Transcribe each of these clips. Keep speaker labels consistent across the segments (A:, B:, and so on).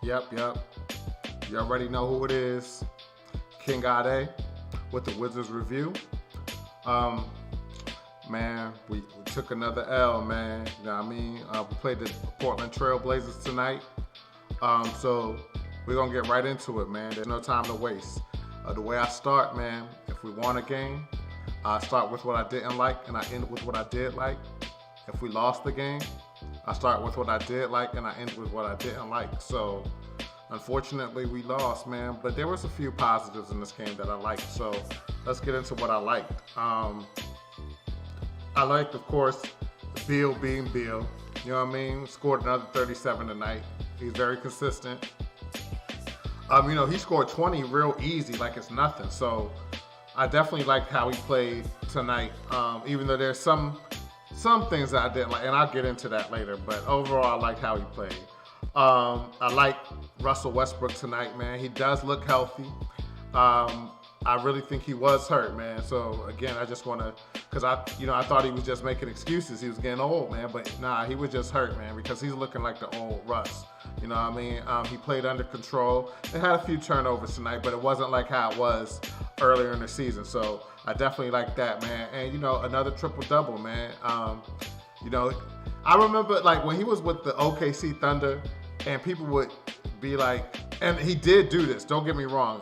A: Yep. You already know who it is. King Ade with the Wizards Review. Um, Man, we took another L, man. You know what I mean? We played the Portland Trail Blazers tonight. So we're going to get right into it, man. There's no time to waste. The way I start, man, if we won a game, I start with what I didn't like and I end with what I did like. If we lost the game, I start with what I did like and I end with what I didn't like. So unfortunately, we lost, man. But there was a few positives in this game that I liked. So let's get into what I liked. I liked, of course, Beal being Beal. You know what I mean? Scored another 37 tonight. He's very consistent. He scored 20 real easy, like it's nothing. So I definitely liked how he played tonight. Even though there's some things that I didn't like, and I'll get into that later. But overall, I liked how he played. I like Russell Westbrook tonight, man. He does look healthy. I really think he was hurt, man. So again, I just want to, because I thought he was just making excuses. He was getting old, man. But nah, he was just hurt, man, because he's looking like the old Russ. You know what I mean? He played under control. They had a few turnovers tonight, but it wasn't like how it was earlier in the season. So I definitely like that, man. And another triple-double, man. I remember like when he was with the OKC Thunder, and people would be like, and he did do this, don't get me wrong.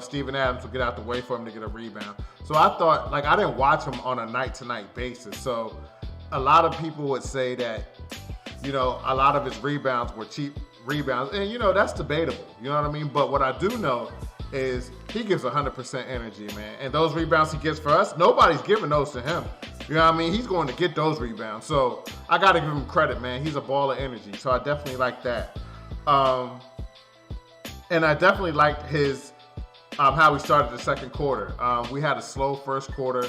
A: Steven Adams would get out the way for him to get a rebound. So I thought, like, I didn't watch him on a night-to-night basis. So a lot of people would say that, a lot of his rebounds were cheap rebounds. And, that's debatable. You know what I mean? But what I do know is he gives 100% energy, man. And those rebounds he gets for us, nobody's giving those to him. You know what I mean? He's going to get those rebounds. So I got to give him credit, man. He's a ball of energy. So I definitely like that. And I definitely liked his how he started the second quarter. We had a slow first quarter,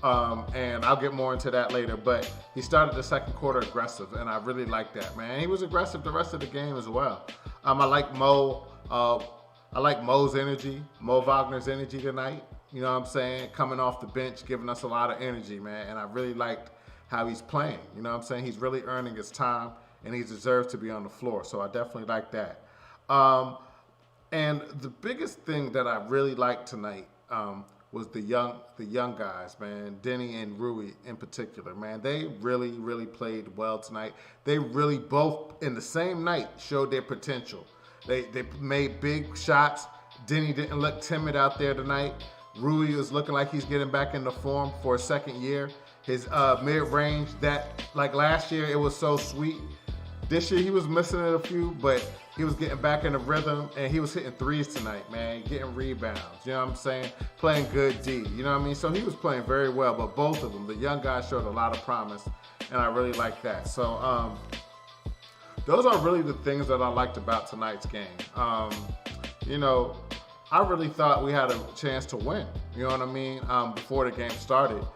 A: and I'll get more into that later. But he started the second quarter aggressive, and I really liked that, man. He was aggressive the rest of the game as well. I like Mo. I like Mo's energy, Mo Wagner's energy tonight. You know what I'm saying? Coming off the bench, giving us a lot of energy, man. And I really liked how he's playing. You know what I'm saying? He's really earning his time, and he deserves to be on the floor. So I definitely like that. And the biggest thing that I really liked tonight was the young guys, man. Denny and Rui in particular, man. They really, really played well tonight. They really both in the same night showed their potential. They made big shots. Denny didn't look timid out there tonight. Rui was looking like he's getting back into form for a second year. His mid-range, that like last year, it was so sweet. This year he was missing it a few, but he was getting back in the rhythm, and he was hitting threes tonight, man, getting rebounds, you know what I'm saying? Playing good D, you know what I mean? So he was playing very well, but both of them, the young guys showed a lot of promise, and I really like that. So those are really the things that I liked about tonight's game. I really thought we had a chance to win, you know what I mean, before the game started,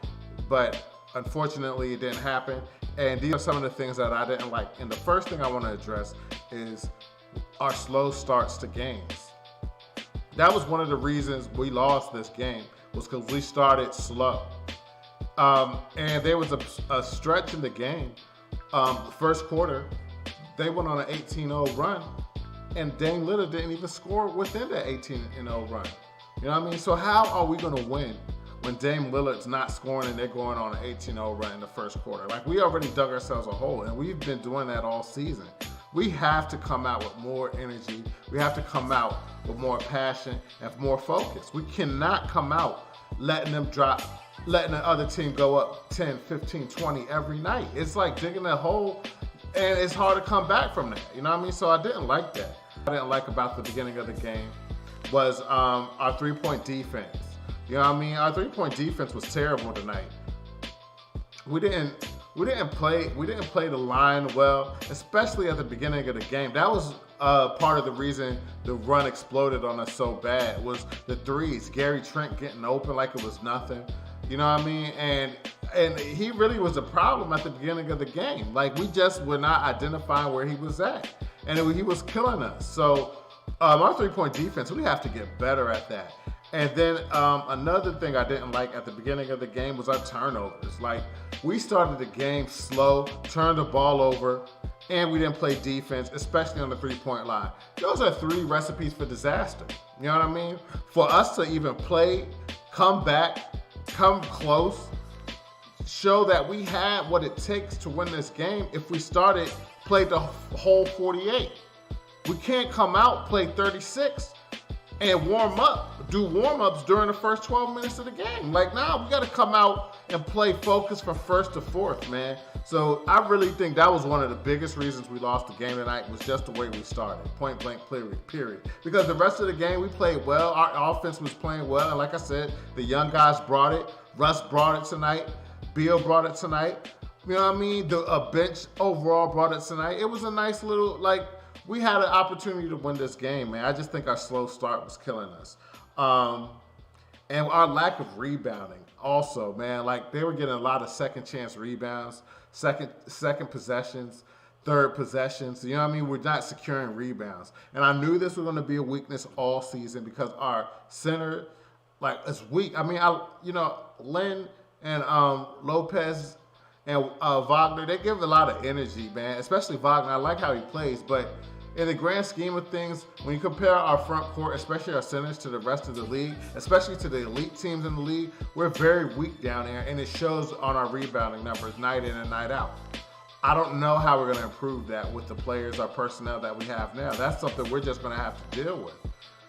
A: but unfortunately it didn't happen. And these are some of the things that I didn't like. And the first thing I want to address is our slow starts to games. That was one of the reasons we lost this game, was because we started slow. And there was a stretch in the game, first quarter, they went on an 18-0 run, and Dame Lillard didn't even score within that 18-0 run. You know what I mean? So how are we going to win when Dame Lillard's not scoring and they're going on an 18-0 run in the first quarter? Like, we already dug ourselves a hole, and we've been doing that all season. We have to come out with more energy. We have to come out with more passion and more focus. We cannot come out letting the other team go up 10, 15, 20 every night. It's like digging a hole, and it's hard to come back from that. You know what I mean? So I didn't like that. What I didn't like about the beginning of the game was our three-point defense. You know what I mean? Our three-point defense was terrible tonight. We didn't play the line well, especially at the beginning of the game. That was part of the reason the run exploded on us so bad, was the threes. Gary Trent getting open like it was nothing. You know what I mean? And he really was a problem at the beginning of the game. Like, we just were not identifying where he was at, and he was killing us. So our three-point defense, we have to get better at that. And then another thing I didn't like at the beginning of the game was our turnovers. Like, we started the game slow, turned the ball over, and we didn't play defense, especially on the three-point line. Those are 3 recipes for disaster. You know what I mean? For us to even play, come back, come close, show that we had what it takes to win this game if we played the whole 48. We can't come out, play 36, and do warm-ups during the first 12 minutes of the game. Like, nah, we got to come out and play focus from first to fourth, man. So I really think that was one of the biggest reasons we lost the game tonight, was just the way we started, point blank, period. Because the rest of the game, we played well. Our offense was playing well. And like I said, the young guys brought it. Russ brought it tonight. Beal brought it tonight. You know what I mean? The bench overall brought it tonight. It was a nice little, we had an opportunity to win this game, man. I just think our slow start was killing us. And our lack of rebounding also, man. They were getting a lot of second chance rebounds, second possessions, third possessions. You know what I mean? We're not securing rebounds. And I knew this was going to be a weakness all season because our center, is weak. I mean, Lynn and Lopez and Wagner, they give a lot of energy, man, especially Wagner. I like how he plays, but in the grand scheme of things, when you compare our front court, especially our centers, to the rest of the league, especially to the elite teams in the league, we're very weak down there, and it shows on our rebounding numbers night in and night out. I don't know how we're going to improve that with the players, our personnel that we have now. That's something we're just going to have to deal with.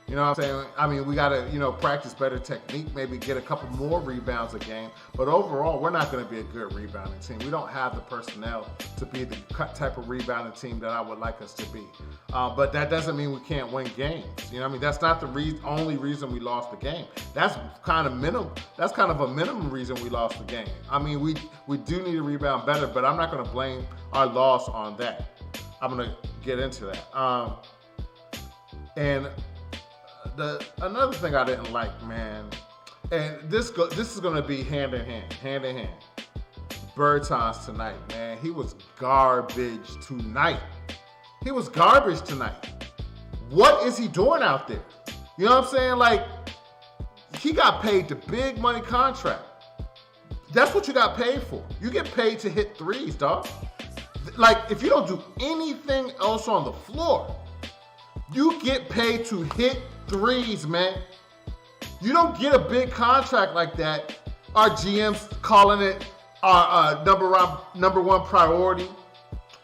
A: You know what I'm saying? I mean, we got to, practice better technique, maybe get a couple more rebounds a game. But overall, we're not going to be a good rebounding team. We don't have the personnel to be the type of rebounding team that I would like us to be. But that doesn't mean we can't win games. You know what I mean? That's not the only reason we lost the game. That's kind of a minimum reason we lost the game. I mean, we do need to rebound better, but I'm not going to blame our loss on that. I'm going to get into that. Another thing I didn't like, man, and this is going to be hand in hand. Bertans tonight, man, he was garbage tonight. What is he doing out there? You know what I'm saying? He got paid the big money contract. That's what you got paid for. You get paid to hit threes, dog. If you don't do anything else on the floor, you get paid to hit threes, man. You don't get a big contract like that. Our GM's calling it our number one priority.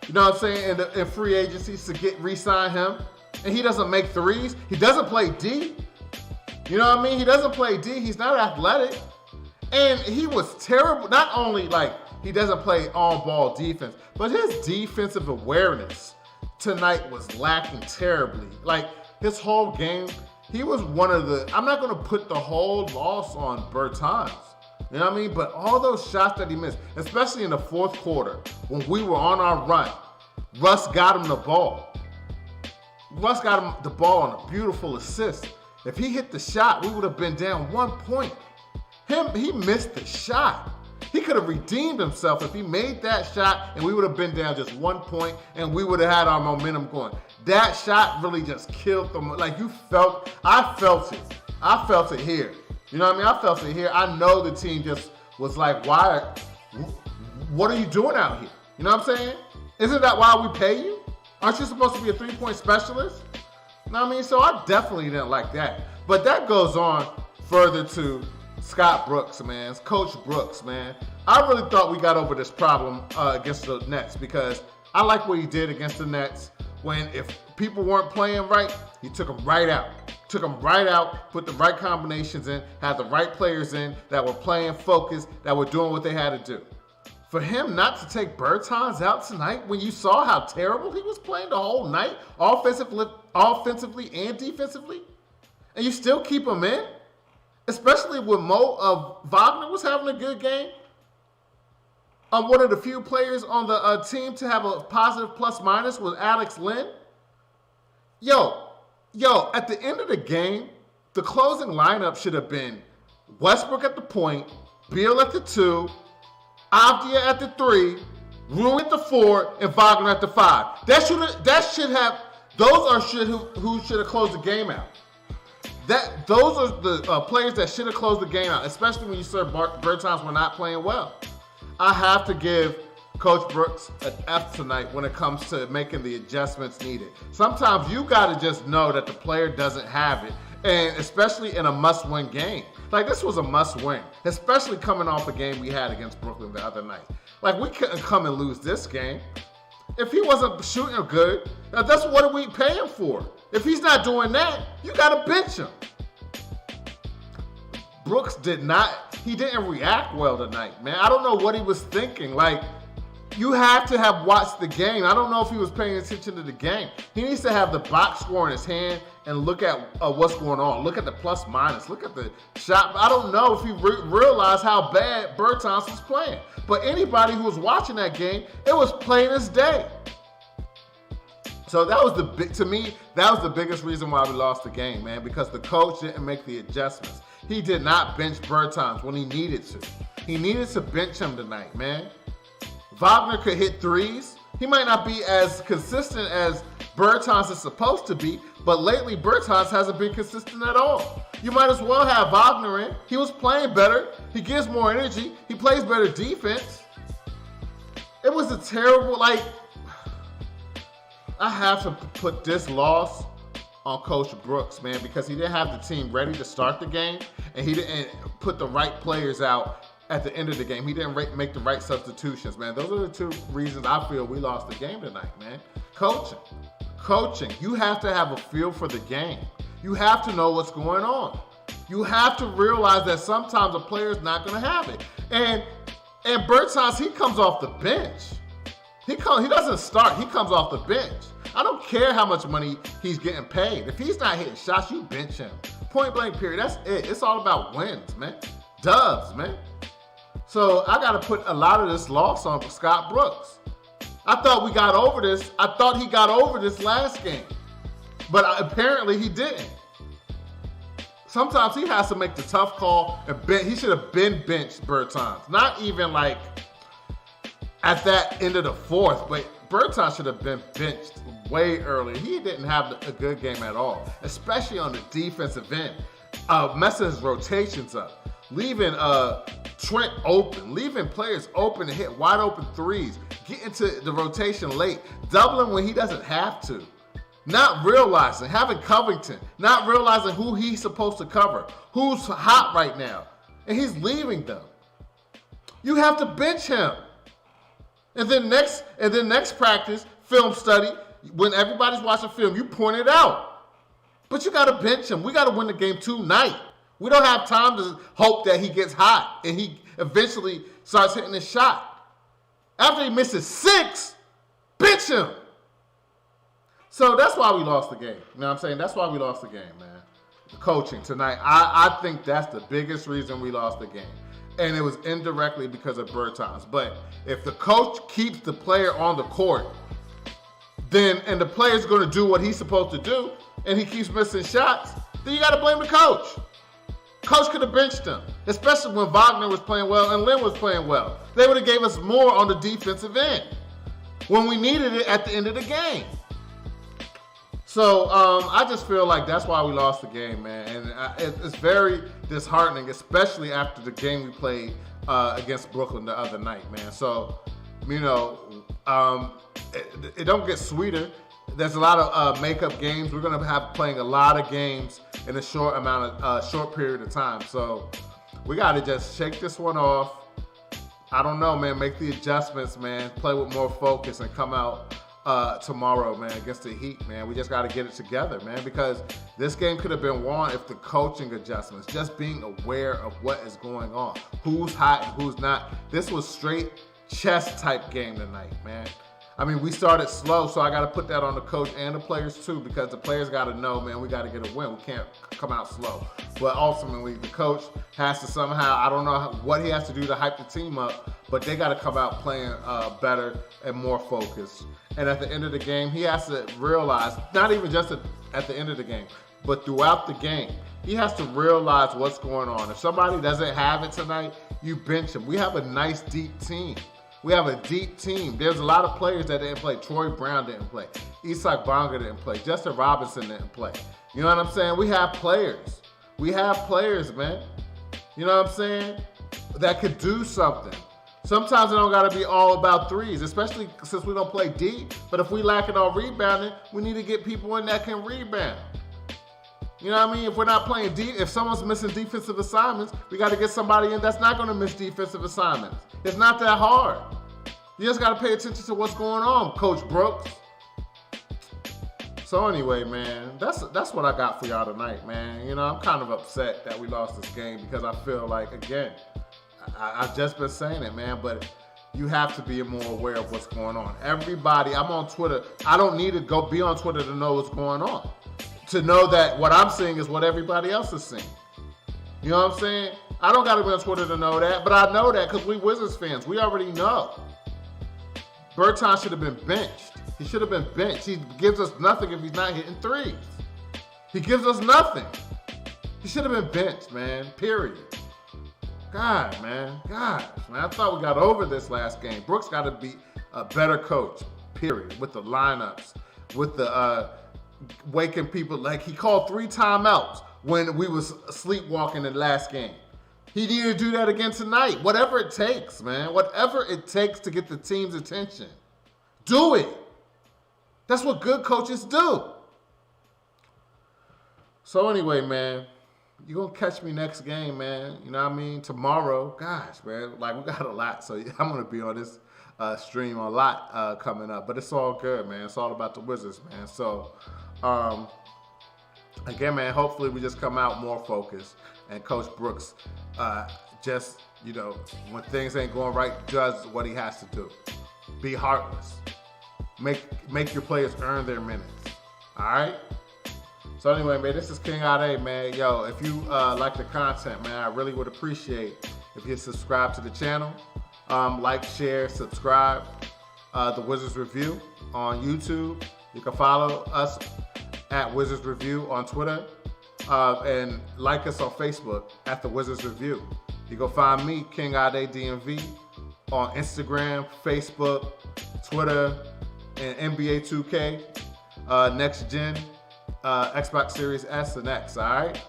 A: You know what I'm saying? In free agencies to re-sign him. And he doesn't make threes. He doesn't play D. You know what I mean? He doesn't play D. He's not athletic. And he was terrible. Not only he doesn't play on-ball defense, but his defensive awareness tonight was lacking terribly. His whole game, he was one of the, I'm not going to put the whole loss on Bertans. You know what I mean? But all those shots that he missed, especially in the fourth quarter, when we were on our run, Russ got him the ball. Russ got him the ball on a beautiful assist. If he hit the shot, we would have been down 1 point. He missed the shot. He could have redeemed himself if he made that shot, and we would have been down just 1 point, and we would have had our momentum going. That shot really just killed them. I felt it. I felt it here. You know what I mean? I felt it here. I know the team just was like, what are you doing out here? You know what I'm saying? Isn't that why we pay you? Aren't you supposed to be a three-point specialist? You know what I mean? So I definitely didn't like that. But that goes on further to Scott Brooks, man. Coach Brooks, man. I really thought we got over this problem against the Nets because I like what he did against the Nets when if people weren't playing right, he took them right out. Put the right combinations in, had the right players in that were playing focused, that were doing what they had to do. For him not to take Bertans out tonight when you saw how terrible he was playing the whole night, offensively and defensively, and you still keep him in, especially when Wagner was having a good game. I'm one of the few players on the team to have a positive plus-minus was Alex Len. Yo, at the end of the game, the closing lineup should have been Westbrook at the point, Beal at the 2, Avdia at the 3, Rue at the 4, and Wagner at the 5. Those are who should have closed the game out. Those are the players that should have closed the game out, especially when you said Bertans were not playing well. I have to give Coach Brooks an F tonight when it comes to making the adjustments needed. Sometimes you got to just know that the player doesn't have it, and especially in a must-win game. Like, this was a must-win, especially coming off a game we had against Brooklyn the other night. Like, we couldn't come and lose this game. If he wasn't shooting good, now that's what are we paying for? If he's not doing that, you got to bench him. Brooks didn't react well tonight, man. I don't know what he was thinking. Like, you have to have watched the game. I don't know if he was paying attention to the game. He needs to have the box score in his hand and look at what's going on. Look at the plus minus. Look at the shot. I don't know if he realized how bad Bertans was playing. But anybody who was watching that game, it was plain as day. So that was to me, that was the biggest reason why we lost the game, man, because the coach didn't make the adjustments. He did not bench Bertans when he needed to. He needed to bench him tonight, man. Wagner could hit threes. He might not be as consistent as Bertans is supposed to be, but lately Bertans hasn't been consistent at all. You might as well have Wagner in. He was playing better. He gives more energy. He plays better defense. It was a terrible, I have to put this loss on Coach Brooks, man, because he didn't have the team ready to start the game, and he didn't put the right players out at the end of the game. He didn't make the right substitutions, man. Those are the two reasons I feel we lost the game tonight, man. Coaching. You have to have a feel for the game. You have to know what's going on. You have to realize that sometimes a player's not going to have it. And Bertans, he comes off the bench. He doesn't start. He comes off the bench. I don't care how much money he's getting paid. If he's not hitting shots, you bench him. Point blank period. That's it. It's all about wins, man. Dubs, man. So I got to put a lot of this loss on Scott Brooks. I thought we got over this. I thought he got over this last game. But apparently he didn't. Sometimes he has to make the tough call. And he should have been benched Bertans. Not even like at that end of the fourth. But Bertans should have been benched way earlier. He didn't have a good game at all. Especially on the defensive end. Messing his rotations up. Leaving Trent open, leaving players open to hit wide open threes, get into the rotation late, doubling when he doesn't have to. Not realizing, having Covington, not realizing who he's supposed to cover, who's hot right now, and he's leaving them. You have to bench him. And then next practice, film study, when everybody's watching film, you point it out. But you got to bench him. We got to win the game tonight. We don't have time to hope that he gets hot and he eventually starts hitting his shot. After he misses 6, bench him. So that's why we lost the game. You know what I'm saying? That's why we lost the game, man. The coaching tonight. I think that's the biggest reason we lost the game. And it was indirectly because of Bertans. But if the coach keeps the player on the court, and the player's going to do what he's supposed to do, and he keeps missing shots, then you got to blame the coach. Coach could have benched him, especially when Wagner was playing well and Lin was playing well. They would have gave us more on the defensive end when we needed it at the end of the game. So I just feel like that's why we lost the game, man. And it's very disheartening, especially after the game we played against Brooklyn the other night, man. So, you know, it don't get sweeter. There's a lot of makeup games. We're going to have playing a lot of games in a short period of time. So we got to just shake this one off. I don't know, man. Make the adjustments, man. Play with more focus and come out tomorrow, man, against the Heat, man. We just got to get it together, man, because this game could have been won if the coaching adjustments, just being aware of what is going on, who's hot and who's not. This was straight chess type game tonight, man. I mean, we started slow, so I got to put that on the coach and the players too, because the players got to know, man, we got to get a win. We can't come out slow. But ultimately, the coach has to somehow, I don't know what he has to do to hype the team up, but they got to come out playing better and more focused. And at the end of the game, he has to realize, not even just at the end of the game, but throughout the game, he has to realize what's going on. If somebody doesn't have it tonight, you bench him. We have a nice, deep team. We have a deep team. There's a lot of players that didn't play. Troy Brown didn't play. Isak Bonga didn't play. Justin Robinson didn't play. You know what I'm saying? We have players. We have players, man. You know what I'm saying? That could do something. Sometimes it don't gotta be all about threes, especially since we don't play D. But if we lacking on rebounding, we need to get people in that can rebound. You know what I mean? If we're not playing D, if someone's missing defensive assignments, we got to get somebody in that's not going to miss defensive assignments. It's not that hard. You just got to pay attention to what's going on, Coach Brooks. So anyway, man, that's what I got for y'all tonight, man. You know, I'm kind of upset that we lost this game because I feel like, again, I've just been saying it, man, but you have to be more aware of what's going on. Everybody, I'm on Twitter. I don't need to go be on Twitter to know what's going on. To know that what I'm seeing is what everybody else is seeing. You know what I'm saying? I don't got to be on Twitter to know that, but I know that because we Wizards fans. We already know. Bertans should have been benched. He should have been benched. He gives us nothing if he's not hitting threes. He gives us nothing. He should have been benched, man. Period. God, man. Gosh, man. I thought we got over this last game. Brooks got to be a better coach, period, with the lineups, with the waking people. Like, he called 3 timeouts when we was sleepwalking in the last game. He needed to do that again tonight. Whatever it takes, man. Whatever it takes to get the team's attention. Do it. That's what good coaches do. So anyway, man, you're going to catch me next game, man. You know what I mean? Tomorrow. Gosh, man. Like, we got a lot. So I'm going to be on this stream a lot coming up. But it's all good, man. It's all about the Wizards, man. So, again, man, hopefully we just come out more focused. And Coach Brooks just, you know, when things ain't going right, does what he has to do. Be heartless. Make your players earn their minutes. All right? So anyway, man, this is King Ade, man. Yo, if you like the content, man, I really would appreciate if you subscribe to the channel. Like, share, subscribe. The Wizards Review on YouTube. You can follow us at Wizards Review on Twitter. And like us on Facebook at the Wizards Review. You can find me, King Ade DMV, on Instagram, Facebook, Twitter, and NBA 2K, Next Gen, Xbox Series S and X, all right?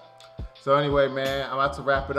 A: So anyway, man, I'm about to wrap it up.